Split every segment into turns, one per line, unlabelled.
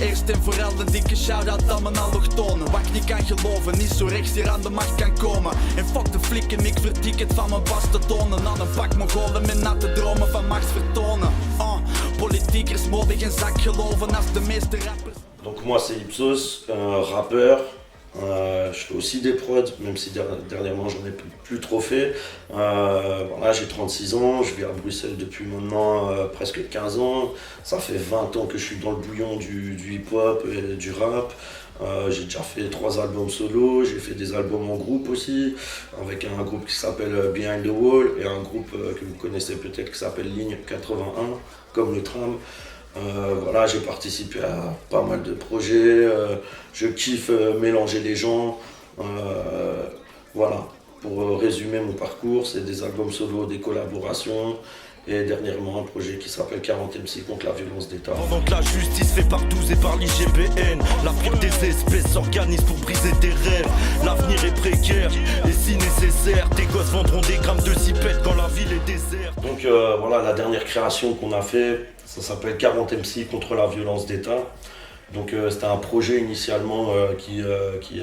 Eerst en vooral een dikke shout-out aan mijn allochtonen. Wat ik niet kan geloven, niet zo rechts hier aan de macht kan komen. En fuck de flikken, ik verdik het van mijn vaste tonen. Aan een pak Mongolen met natte dromen van macht vertonen. Politiekers mogen geen zak geloven als de meeste rappers.
Donc moi c'est Ipsos, rappeur. Je fais aussi des prods, même si dernièrement j'en ai plus trop fait. Voilà, j'ai 36 ans, je vis à Bruxelles depuis maintenant presque 15 ans. Ça fait 20 ans que je suis dans le bouillon du hip-hop et du rap. J'ai déjà fait 3 albums solo, j'ai fait des albums en groupe aussi, avec un groupe qui s'appelle Behind the Wall et un groupe que vous connaissez peut-être qui s'appelle Ligne 81, comme le tram. Voilà, j'ai participé à pas mal de projets, je kiffe mélanger les gens. Voilà, pour résumer mon parcours, c'est des albums solo, des collaborations et dernièrement un projet qui s'appelle 40 MC contre la violence d'État.
Pendant que la justice fait par 12 et par l'IGPN, l'Afrique des espèces s'organise pour briser tes rêves. L'avenir est précaire et si nécessaire, tes gosses vendront des grammes de zipettes quand la ville est déserte.
Donc voilà, la dernière création qu'on a fait, ça s'appelle 40 MC contre la violence d'État. Donc c'était un projet initialement qui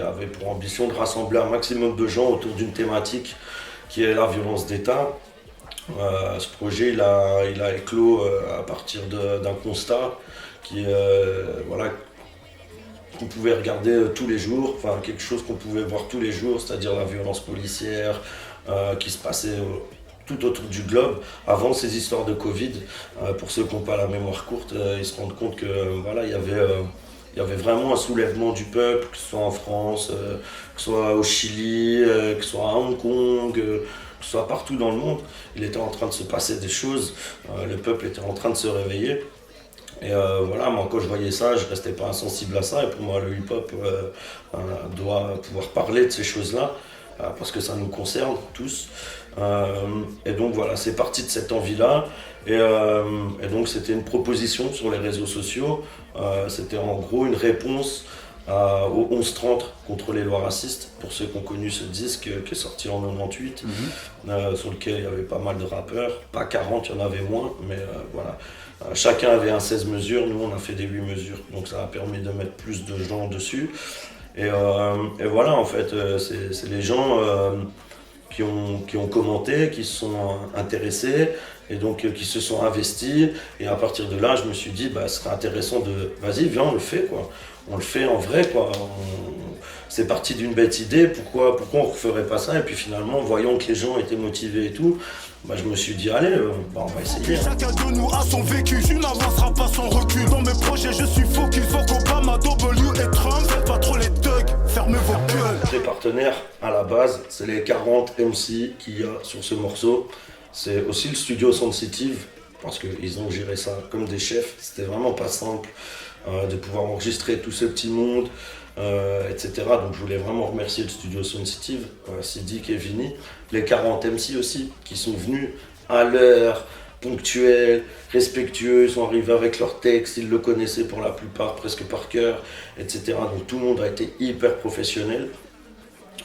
avait pour ambition de rassembler un maximum de gens autour d'une thématique qui est la violence d'État. Ce projet il a éclos à partir d'un constat voilà, qu'on pouvait regarder tous les jours, enfin quelque chose qu'on pouvait voir tous les jours, c'est-à-dire la violence policière qui se passait tout autour du globe avant ces histoires de Covid. Pour ceux qui n'ont pas la mémoire courte, ils se rendent compte que voilà, il y avait vraiment un soulèvement du peuple, que ce soit en France, que ce soit au Chili, que ce soit à Hong Kong, que ce soit partout dans le monde. Il était en train de se passer des choses, le peuple était en train de se réveiller. Et voilà, moi quand je voyais ça, je restais pas insensible à ça. Et pour moi, le hip-hop doit pouvoir parler de ces choses-là, parce que ça nous concerne tous. Et donc voilà, c'est parti de cette envie-là. Et donc c'était une proposition sur les réseaux sociaux. C'était en gros une réponse au 11-30 contre les lois racistes, pour ceux qui ont connu ce disque qui est sorti en 98, sur lequel il y avait pas mal de rappeurs, pas 40, il y en avait moins, mais voilà. Chacun avait un 16 mesures, nous on a fait des 8 mesures, donc ça a permis de mettre plus de gens dessus. Et voilà, en fait, c'est les gens qui ont commenté, qui se sont intéressés, et donc qui se sont investis. Et à partir de là, je me suis dit, bah, ce serait intéressant de... Vas-y, viens, on le fait, quoi. On le fait en vrai, quoi. C'est parti d'une bête idée, pourquoi on ne referait pas ça? Et puis finalement, voyant que les gens étaient motivés et tout, bah, je me suis dit, allez, bah, on va essayer.
Chacun de nous a son vécu, tu n'avanceras pas sans recul. Dans mes projets, je suis focus, fuck Obama, W et Trump. Faites pas trop les thugs, fermez vos gueules.
Les partenaires, à la base, c'est les 40 MC qu'il y a sur ce morceau. C'est aussi le studio Sensitive, parce qu'ils ont géré ça comme des chefs. C'était vraiment pas simple de pouvoir enregistrer tout ce petit monde, etc. Donc je voulais vraiment remercier le studio Sensitive, Sidik et Vini. Les 40 MC aussi, qui sont venus à l'heure, ponctuels, respectueux, ils sont arrivés avec leur texte, ils le connaissaient pour la plupart presque par cœur, etc. Donc tout le monde a été hyper professionnel.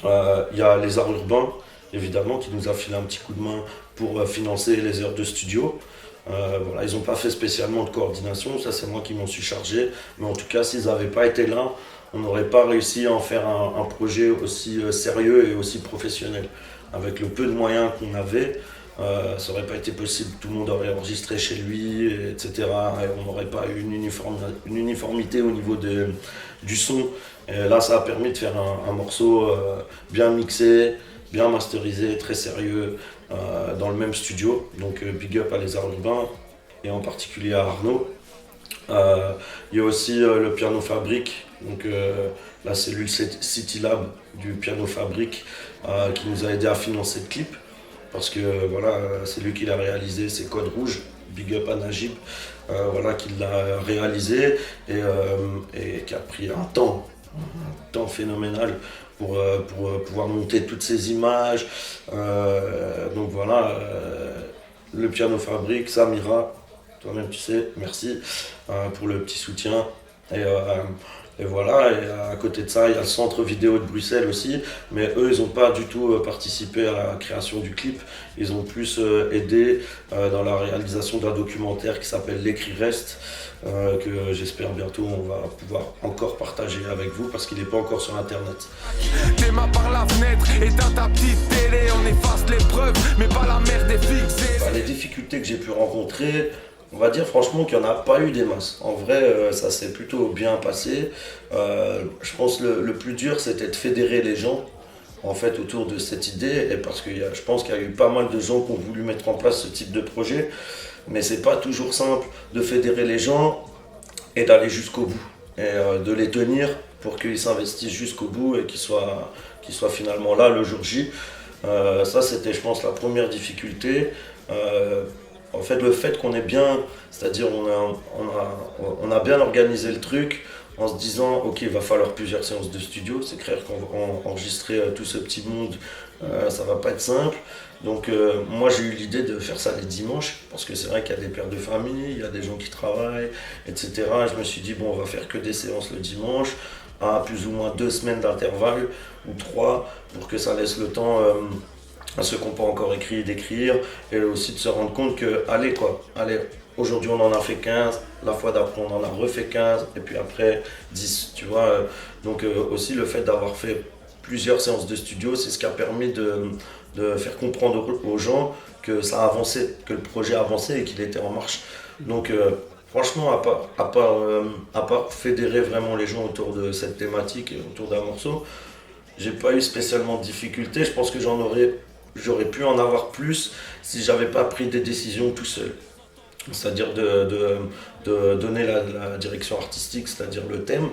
Il y a les arts urbains, évidemment, qui nous a filé un petit coup de main pour financer les heures de studio. Voilà, ils n'ont pas fait spécialement de coordination, ça c'est moi qui m'en suis chargé, mais en tout cas s'ils n'avaient pas été là, on n'aurait pas réussi à en faire un projet aussi sérieux et aussi professionnel. Avec le peu de moyens qu'on avait, ça n'aurait pas été possible, tout le monde aurait enregistré chez lui, etc. Et on n'aurait pas eu une uniformité au niveau du son. Et là ça a permis de faire un morceau bien mixé, bien masterisé, très sérieux, dans le même studio. Donc big up à les arts urbains et en particulier à Arnaud. Il y a aussi le Piano Fabrique, donc la cellule City Lab du Piano Fabrique qui nous a aidé à financer le clip, parce que voilà, c'est lui qui l'a réalisé, c'est Code Rouge, big up à Najib, voilà, qui l'a réalisé et qui a pris un temps phénoménal pour pouvoir monter toutes ces images. Donc voilà, le Piano Fabrique, Samira, toi-même tu sais, merci pour le petit soutien. Et voilà, et à côté de ça, il y a le centre vidéo de Bruxelles aussi, mais eux, ils n'ont pas du tout participé à la création du clip. Ils ont plus aidé dans la réalisation d'un documentaire qui s'appelle L'écrit reste, que j'espère bientôt on va pouvoir encore partager avec vous parce qu'il n'est pas encore sur internet.
Tes mains par la fenêtre, éteins ta petite télé, on efface les preuves, mais pas la merde est fixée.
Les difficultés que j'ai pu rencontrer, on va dire franchement qu'il n'y en a pas eu des masses. En vrai, ça s'est plutôt bien passé. Je pense que le plus dur, c'était de fédérer les gens en fait, autour de cette idée. Et parce que je pense qu'il y a eu pas mal de gens qui ont voulu mettre en place ce type de projet. Mais c'est pas toujours simple de fédérer les gens et d'aller jusqu'au bout. Et de les tenir pour qu'ils s'investissent jusqu'au bout et qu'ils soient finalement là le jour J. Ça, c'était, je pense, la première difficulté. En fait, le fait qu'on ait bien, c'est-à-dire on a bien organisé le truc en se disant ok, il va falloir plusieurs séances de studio, c'est clair qu'enregistrer tout ce petit monde, ça va pas être simple. Donc moi j'ai eu l'idée de faire ça les dimanches, parce que c'est vrai qu'il y a des pères de famille, il y a des gens qui travaillent, etc. Et je me suis dit bon, on va faire que des séances le dimanche, à plus ou moins 2 semaines d'intervalle, ou 3, pour que ça laisse le temps à ceux qui n'ont pas encore écrit d'écrire, et aussi de se rendre compte que allez, aujourd'hui on en a fait 15, la fois d'après on en a refait 15, et puis après 10, tu vois. Donc aussi le fait d'avoir fait plusieurs séances de studio, c'est ce qui a permis de faire comprendre aux gens que ça avançait, que le projet avançait et qu'il était en marche. Donc franchement, à part fédérer vraiment les gens autour de cette thématique et autour d'un morceau, j'ai pas eu spécialement de difficultés. Je pense que j'aurais pu en avoir plus si j'avais pas pris des décisions tout seul. C'est-à-dire de donner la direction artistique, c'est-à-dire le thème,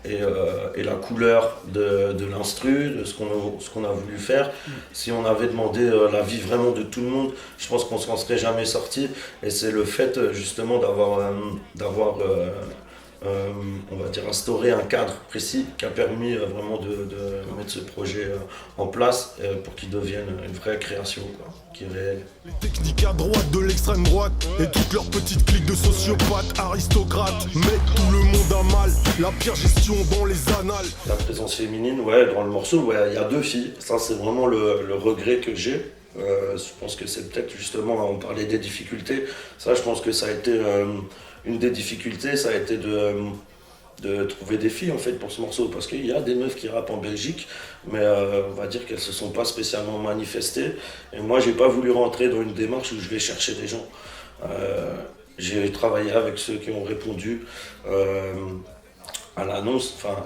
et la couleur de l'instru, de ce qu'on a voulu faire. Si on avait demandé l'avis vraiment de tout le monde, je pense qu'on ne s'en serait jamais sorti. Et c'est le fait justement d'avoir on va dire instauré un cadre précis qui a permis vraiment de mettre ce projet en place pour qu'il devienne une vraie création, quoi, qui est réelle.
Les techniques à droite de l'extrême droite et toutes leurs petites cliques de sociopathes, aristocrates, mettent tout le monde à mal, la pire gestion dans les annales.
La présence féminine, ouais, dans le morceau, ouais, il y a 2 filles. Ça, c'est vraiment le regret que j'ai. Je pense que c'est peut-être justement, on parlait des difficultés. Ça, je pense que ça a été une des difficultés, ça a été de trouver des filles en fait pour ce morceau, parce qu'il y a des meufs qui rappent en Belgique, mais on va dire qu'elles se sont pas spécialement manifestées. Et moi, j'ai pas voulu rentrer dans une démarche où je vais chercher des gens. J'ai travaillé avec ceux qui ont répondu à l'annonce, enfin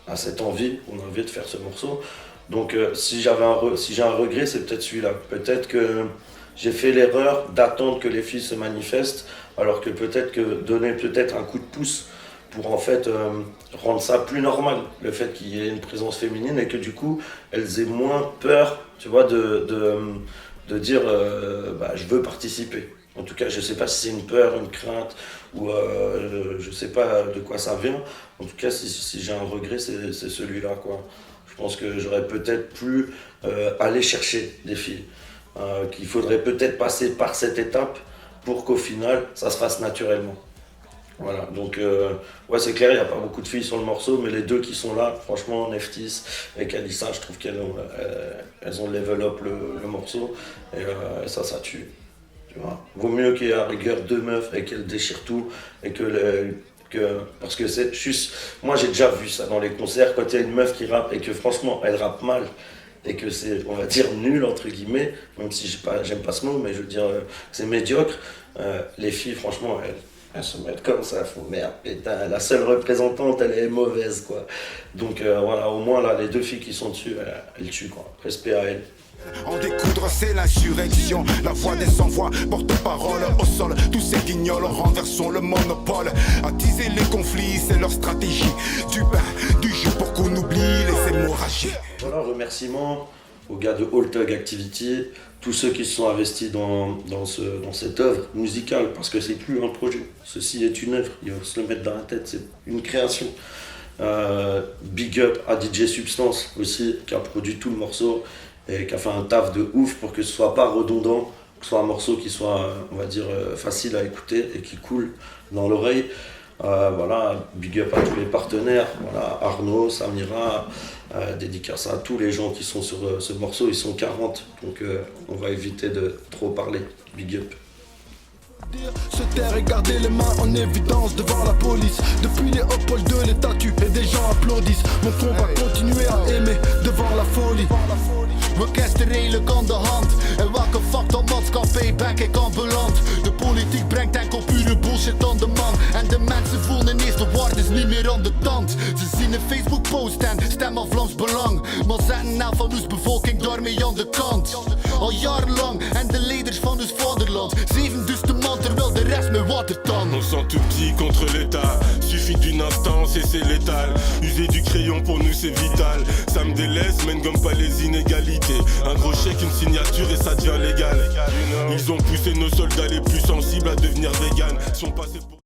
à cette envie qu'on avait de faire ce morceau. Donc si j'ai un regret, c'est peut-être celui-là. Peut-être que j'ai fait l'erreur d'attendre que les filles se manifestent, alors que donner peut-être un coup de pouce pour en fait rendre ça plus normal, le fait qu'il y ait une présence féminine et que du coup elles aient moins peur, tu vois, de dire je veux participer. En tout cas, je sais pas si c'est une peur, une crainte, ou je sais pas de quoi ça vient. En tout cas, si j'ai un regret, c'est celui-là, quoi. Je pense que j'aurais peut-être pu aller chercher des filles. Qu'il faudrait peut-être passer par cette étape pour qu'au final, ça se fasse naturellement. Voilà, donc ouais, c'est clair, il n'y a pas beaucoup de filles sur le morceau, mais les 2 qui sont là, franchement, Neftis et Kalissa, je trouve qu'elles ont level up le morceau, et ça tue. Tu vois. Vaut mieux qu'il y ait à rigueur 2 meufs et qu'elles déchirent tout, et parce que c'est juste, moi j'ai déjà vu ça dans les concerts, quand il y a une meuf qui rappe et que franchement elle rappe mal, et que c'est, on va dire, nul entre guillemets, même si j'aime pas ce mot, mais je veux dire que c'est médiocre, les filles franchement elles se mettent comme ça, elles font merde, putain, la seule représentante elle est mauvaise, quoi. Donc voilà, au moins là les 2 filles qui sont dessus, elles tuent, quoi. Respect à elles.
En découdre, c'est l'insurrection. La voix des sans-voix, porte-parole au sol. Tous ces guignols renversons le monopole. Attiser les conflits, c'est leur stratégie. Du jus pour qu'on oublie les hémorragies.
Voilà, remerciements aux gars de All Thug Activity, tous ceux qui se sont investis dans cette œuvre musicale, parce que c'est plus un projet. Ceci est une œuvre, il faut se le mettre dans la tête, c'est une création. Big up à DJ Substance aussi, qui a produit tout le morceau et qui a fait un taf de ouf pour que ce soit pas redondant que ce soit un morceau qui soit, on va dire, facile à écouter et qui coule dans l'oreille. Voilà, big up à tous les partenaires, voilà, Arnaud, Samira, dédicace à tous les gens qui sont sur ce morceau, ils sont 40, donc on va éviter de trop parler, big up.
Se taire et garder les mains en évidence devant la police. Depuis Léopold II, les statues et des gens applaudissent. Mon front va continuer à aimer devant la folie.
We kesten redelijk aan de hand. En welke fucked up maatschappij ben ik ambulant? De politiek brengt enkel pure bullshit aan de man. En de mensen voelen ineens de waard is niet meer aan de tand. Ze zien een Facebook post en stemmen Vlaams Belang. Maar zetten nou van ons bevolking daarmee aan de kant. Al jarenlang en de leiders van ons vaderland. 7000 man terwijl de rest met watertand.
On sent tout petit contre l'état. Suffit d'une instance et c'est létal. User du crayon pour nous c'est vital. Ça me délaisse mais ne gomme pas les inégalités. Un gros chèque, une signature et ça devient légal. Ils ont poussé nos soldats les plus sensibles à devenir véganes. Sont passés pour